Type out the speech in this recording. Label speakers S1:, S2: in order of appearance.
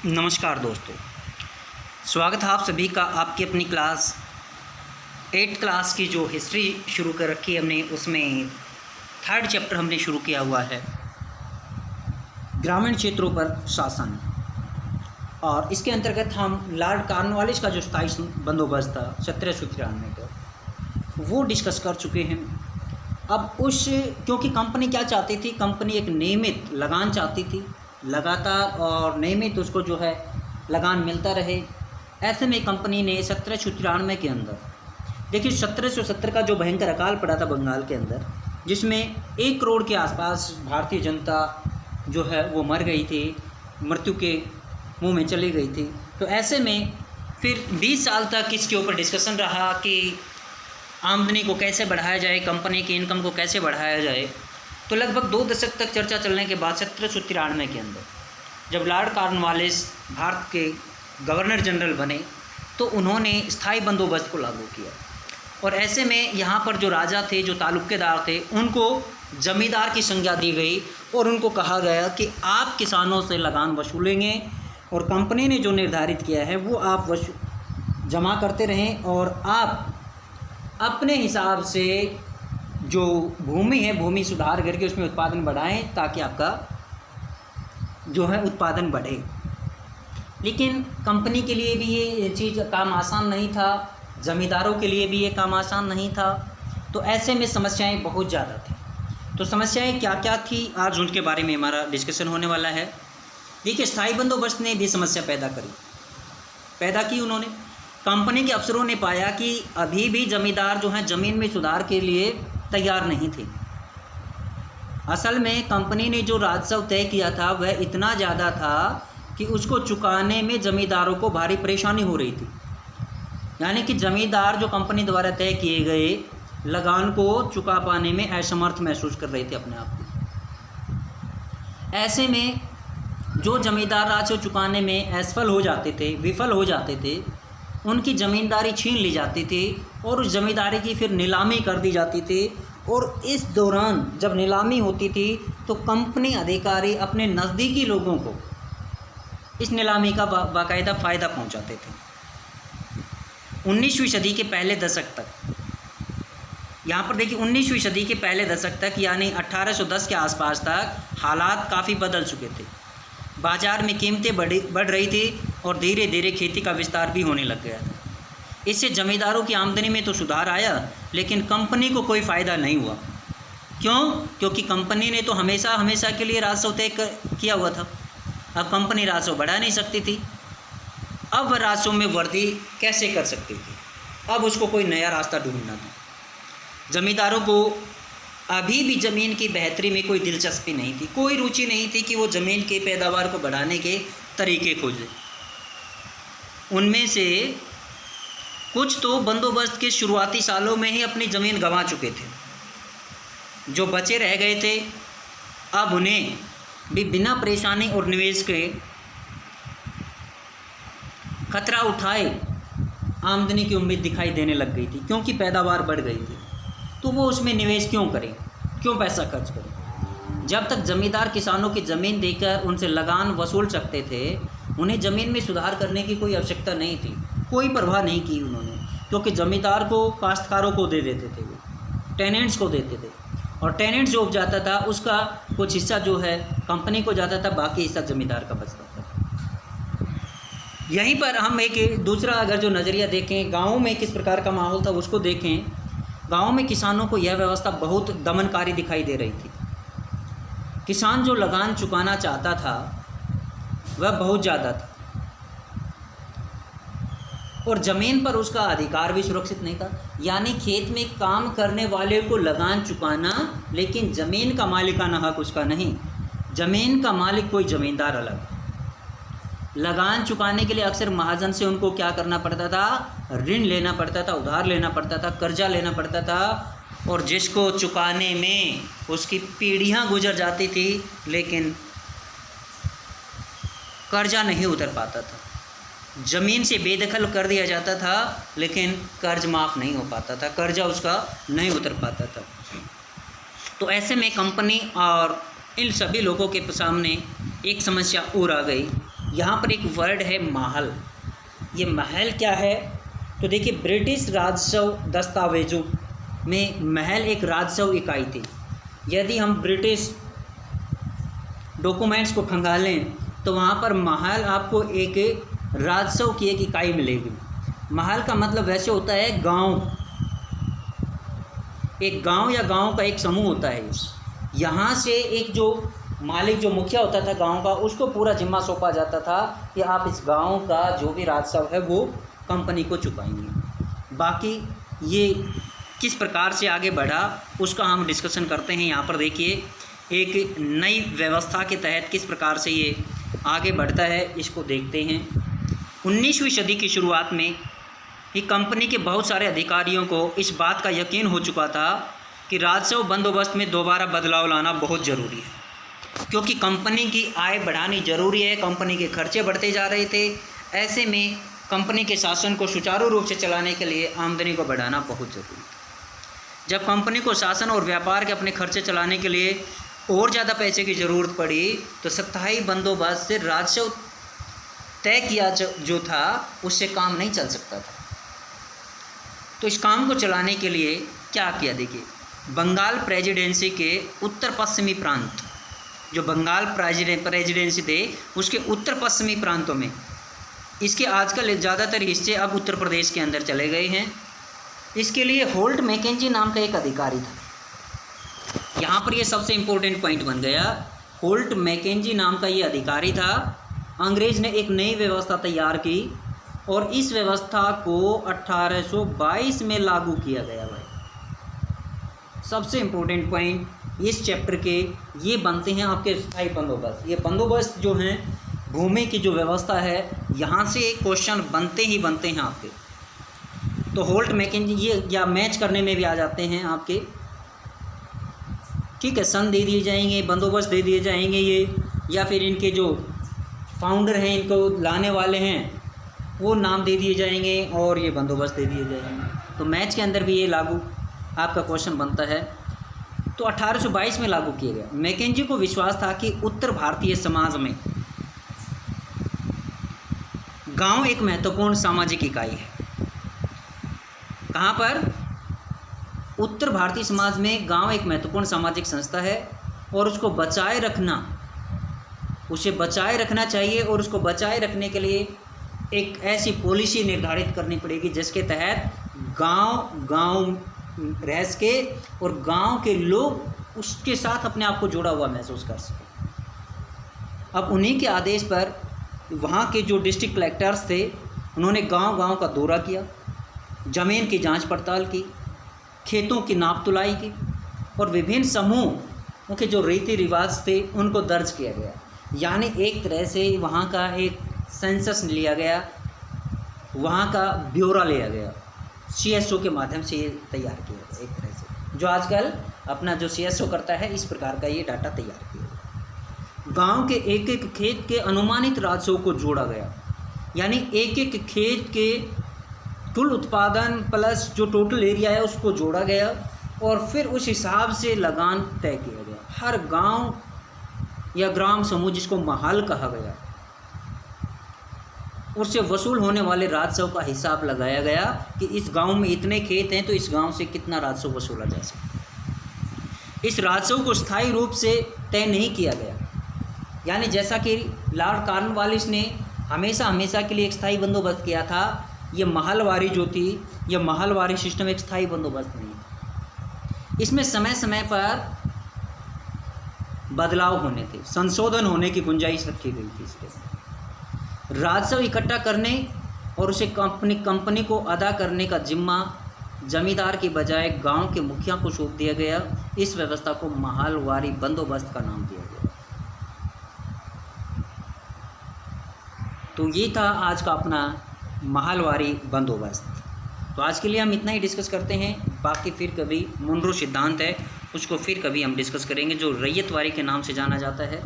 S1: नमस्कार दोस्तों, स्वागत है आप सभी का आपकी अपनी क्लास 8 क्लास की जो हिस्ट्री शुरू कर रखी है हमने, उसमें 3rd चैप्टर हमने शुरू किया हुआ है ग्रामीण क्षेत्रों पर शासन। और इसके अंतर्गत हम लॉर्ड कॉर्नवालिस का जो स्थायी बंदोबस्त था 1793 का, वो डिस्कस कर चुके हैं। अब क्योंकि कंपनी क्या चाहती थी, कंपनी एक नियमित लगान चाहती थी, लगातार और नियमित उसको जो है लगान मिलता रहे। ऐसे में कंपनी ने 1793 के अंदर, देखिए 1770 का जो भयंकर अकाल पड़ा था बंगाल के अंदर, जिसमें 1 करोड़ के आसपास भारतीय जनता जो है वो मर गई थी, मृत्यु के मुंह में चली गई थी। तो ऐसे में फिर 20 साल तक इसके ऊपर डिस्कशन रहा कि आमदनी को कैसे बढ़ाया जाए, कंपनी की इनकम को कैसे बढ़ाया जाए। तो लगभग 2 दशक तक चर्चा चलने के बाद 1793 के अंदर जब लॉर्ड कॉर्नवालिस भारत के गवर्नर जनरल बने, तो उन्होंने स्थायी बंदोबस्त को लागू किया। और ऐसे में यहाँ पर जो राजा थे, जो तालुकेदार थे, उनको जमींदार की संज्ञा दी गई और उनको कहा गया कि आप किसानों से लगान वसूलेंगे और कंपनी ने जो निर्धारित किया है वो आप जमा करते रहें, और आप अपने हिसाब से जो भूमि है, भूमि सुधार करके उसमें उत्पादन बढ़ाएं ताकि आपका जो है उत्पादन बढ़े। लेकिन कंपनी के लिए भी ये चीज़ काम आसान नहीं था, ज़मींदारों के लिए भी ये काम आसान नहीं था। तो ऐसे में समस्याएं बहुत ज़्यादा थी। तो समस्याएं क्या क्या थी, आज उनके बारे में हमारा डिस्कशन होने वाला है। देखिए, स्थायी बंदोबस्त ने भी समस्या पैदा की उन्होंने। कंपनी के अफसरों ने पाया कि अभी भी ज़मींदार जो हैं ज़मीन में सुधार के लिए तैयार नहीं थे। असल में कंपनी ने जो राजस्व तय किया था वह इतना ज़्यादा था कि उसको चुकाने में ज़मींदारों को भारी परेशानी हो रही थी। यानी कि ज़मींदार जो कंपनी द्वारा तय किए गए लगान को चुका पाने में असमर्थ महसूस कर रहे थे अपने आप को। ऐसे में जो ज़मींदार राजस्व चुकाने में असफल हो जाते थे, विफल हो जाते थे, उनकी ज़मींदारी छीन ली जाती थी और उस ज़मींदारी की फिर नीलामी कर दी जाती थी। और इस दौरान जब नीलामी होती थी तो कंपनी अधिकारी अपने नज़दीकी लोगों को इस नीलामी का बाकायदा फ़ायदा पहुंचाते थे। 19वीं सदी के पहले दशक तक, यहाँ पर देखिए 19वीं सदी के पहले दशक तक यानी 1810 के आसपास तक हालात काफ़ी बदल चुके थे। बाज़ार में कीमतें बढ़ रही थी और धीरे धीरे खेती का विस्तार भी होने लग गया था। इससे ज़मींदारों की आमदनी में तो सुधार आया, लेकिन कंपनी को कोई फ़ायदा नहीं हुआ। क्यों? क्योंकि कंपनी ने तो हमेशा के लिए राजस्व तय किया हुआ था। अब कंपनी राजस्व बढ़ा नहीं सकती थी। अब वह राजस्व में वृद्धि कैसे कर सकती थी? अब उसको कोई नया रास्ता ढूंढना था। ज़मींदारों को अभी भी ज़मीन की बेहतरी में कोई दिलचस्पी नहीं थी, कोई रुचि नहीं थी कि वो ज़मीन के पैदावार को बढ़ाने के तरीके खोजें। उनमें से कुछ तो बंदोबस्त के शुरुआती सालों में ही अपनी ज़मीन गंवा चुके थे। जो बचे रह गए थे, अब उन्हें भी बिना परेशानी और निवेश के खतरा उठाए आमदनी की उम्मीद दिखाई देने लग गई थी, क्योंकि पैदावार बढ़ गई थी। तो वो उसमें निवेश क्यों करें, क्यों पैसा खर्च करें? जब तक ज़मींदार किसानों की ज़मीन देकर उनसे लगान वसूल सकते थे, उन्हें ज़मीन में सुधार करने की कोई आवश्यकता नहीं थी। कोई परवाह नहीं की उन्होंने, क्योंकि ज़मींदार को काश्तकारों को दे देते थे, वो टेनेंट्स को देते थे, और टेनेंट्स जो उपजाता था उसका कुछ हिस्सा जो है कंपनी को जाता था, बाकी हिस्सा ज़मींदार का बचता था। यहीं पर हम एक दूसरा अगर जो नज़रिया देखें, गाँव में किस प्रकार का माहौल था उसको देखें। गाँव में किसानों को यह व्यवस्था बहुत दमनकारी दिखाई दे रही थी। किसान जो लगान चुकाना चाहता था वह बहुत ज़्यादा था, और ज़मीन पर उसका अधिकार भी सुरक्षित नहीं था। यानी खेत में काम करने वाले को लगान चुकाना, लेकिन ज़मीन का मालिकाना हक उसका नहीं। ज़मीन का मालिक कोई ज़मींदार अलग। लगान चुकाने के लिए अक्सर महाजन से उनको क्या करना पड़ता था? ऋण लेना पड़ता था, उधार लेना पड़ता था, कर्जा लेना पड़ता था, और जिसको चुकाने में उसकी पीढ़ियां गुजर जाती थी, लेकिन कर्जा नहीं उतर पाता था। ज़मीन से बेदखल कर दिया जाता था, लेकिन कर्ज माफ़ नहीं हो पाता था, कर्जा उसका नहीं उतर पाता था। तो ऐसे में कंपनी और इन सभी लोगों के सामने एक समस्या और आ गई, यहाँ पर एक वर्ड है महल। ये महल क्या है? तो देखिए, ब्रिटिश राजस्व दस्तावेजों में महल एक राजस्व इकाई थी। यदि हम ब्रिटिश डॉक्यूमेंट्स को खंगालें तो वहाँ पर महल आपको एक राजस्व की एक इकाई मिलेगी। महल का मतलब वैसे होता है गांव, एक गांव या गांव का एक समूह होता है। यहाँ से एक जो मालिक, जो मुखिया होता था गांव का, उसको पूरा जिम्मा सौंपा जाता था कि आप इस गांव का जो भी राजस्व है वो कंपनी को चुकाएंगे। बाकी ये किस प्रकार से आगे बढ़ा उसका हम डिस्कशन करते हैं। यहाँ पर देखिए, एक नई व्यवस्था के तहत किस प्रकार से ये आगे बढ़ता है, इसको देखते हैं। 19वीं सदी की शुरुआत में ही कंपनी के बहुत सारे अधिकारियों को इस बात का यकीन हो चुका था कि राजस्व बंदोबस्त में दोबारा बदलाव लाना बहुत ज़रूरी है, क्योंकि कंपनी की आय बढ़ानी ज़रूरी है। कंपनी के खर्चे बढ़ते जा रहे थे। ऐसे में कंपनी के शासन को सुचारू रूप से चलाने के लिए आमदनी को बढ़ाना बहुत ज़रूरी था। जब कंपनी को शासन और व्यापार के अपने खर्चे चलाने के लिए और ज़्यादा पैसे की ज़रूरत पड़ी तो स्थायी बंदोबस्त से राजस्व तय किया जो था उससे काम नहीं चल सकता था। तो इस काम को चलाने के लिए क्या किया? देखिए, बंगाल प्रेसिडेंसी के उत्तर पश्चिमी प्रांत, जो बंगाल प्रेसिडेंसी थे उसके उत्तर पश्चिमी प्रांतों में, इसके आजकल ज़्यादातर हिस्से अब उत्तर प्रदेश के अंदर चले गए हैं। इसके लिए होल्ट मैकेंजी नाम का एक अधिकारी था। यहाँ पर ये सबसे इम्पोर्टेंट पॉइंट बन गया। होल्ट मैकेंजी नाम का ये अधिकारी था। अंग्रेज़ ने एक नई व्यवस्था तैयार की और इस व्यवस्था को 1822 में लागू किया गया। भाई, सबसे इम्पोर्टेंट पॉइंट इस चैप्टर के ये बनते हैं आपके स्थायी बंदोबस्त। ये बंदोबस्त जो हैं, भूमि की जो व्यवस्था है, यहाँ से क्वेश्चन बनते ही बनते हैं आपके। तो होल्ट मैकेंजी ये या मैच करने में भी आ जाते हैं आपके, ठीक है। सन दे दिए जाएंगे, बंदोबस्त दे दिए जाएंगे ये, या फिर इनके जो फाउंडर हैं, इनको लाने वाले हैं, वो नाम दे दिए जाएंगे और ये बंदोबस्त दे दिए जाएंगे। तो मैच के अंदर भी ये लागू आपका क्वेश्चन बनता है। तो 1822 में लागू किया गया। मैकेंजी को विश्वास था कि उत्तर भारतीय समाज में गांव एक महत्वपूर्ण सामाजिक इकाई है। कहाँ पर? उत्तर भारतीय समाज में गांव एक महत्वपूर्ण सामाजिक संस्था है और उसको बचाए रखना, उसे बचाए रखना चाहिए। और उसको बचाए रखने के लिए एक ऐसी पॉलिसी निर्धारित करनी पड़ेगी जिसके तहत गांव रह सके और गांव के लोग उसके साथ अपने आप को जुड़ा हुआ महसूस कर सके। अब उन्हीं के आदेश पर वहाँ के जो डिस्ट्रिक्ट कलेक्टर्स थे, उन्होंने गांव-गांव का दौरा किया, ज़मीन की जांच पड़ताल की, खेतों की नाप तुलाई की और विभिन्न समूहों के जो रीति रिवाज थे उनको दर्ज किया गया। यानी एक तरह से वहाँ का एक सेंसस लिया गया, वहाँ का ब्यौरा लिया गया। CSO के माध्यम से ये तैयार किया गया। एक तरह से जो आजकल अपना जो CSO करता है, इस प्रकार का ये डाटा तैयार किया गया। गांव के एक एक खेत के अनुमानित राजस्व को जोड़ा गया, यानी एक एक खेत के कुल उत्पादन प्लस जो टोटल एरिया है उसको जोड़ा गया और फिर उस हिसाब से लगान तय किया गया। हर गांव या ग्राम समूह, जिसको महल कहा गया, उससे वसूल होने वाले राजस्व का हिसाब लगाया गया कि इस गांव में इतने खेत हैं तो इस गांव से कितना राजस्व वसूला जा सकता। इस राजस्व को स्थायी रूप से तय नहीं किया गया, यानी जैसा कि लॉर्ड कॉर्नवालिस ने हमेशा के लिए एक स्थायी बंदोबस्त किया था, ये महलवारी जो थी, ये महलवारी सिस्टम एक स्थायी बंदोबस्त नहीं था। इसमें समय समय पर बदलाव होने थे, संशोधन होने की गुंजाइश रखी गई थी। इसके राजस्व इकट्ठा करने और उसे कंपनी को अदा करने का जिम्मा जमींदार की बजाय गांव के मुखिया को सौंप दिया गया। इस व्यवस्था को महलवारी बंदोबस्त का नाम दिया गया। तो ये था आज का अपना महलवारी बंदोबस्त। तो आज के लिए हम इतना ही डिस्कस करते हैं। बाकी फिर कभी मुनरो सिद्धांत है, उसको फिर कभी हम डिस्कस करेंगे, जो रैयतवारी के नाम से जाना जाता है।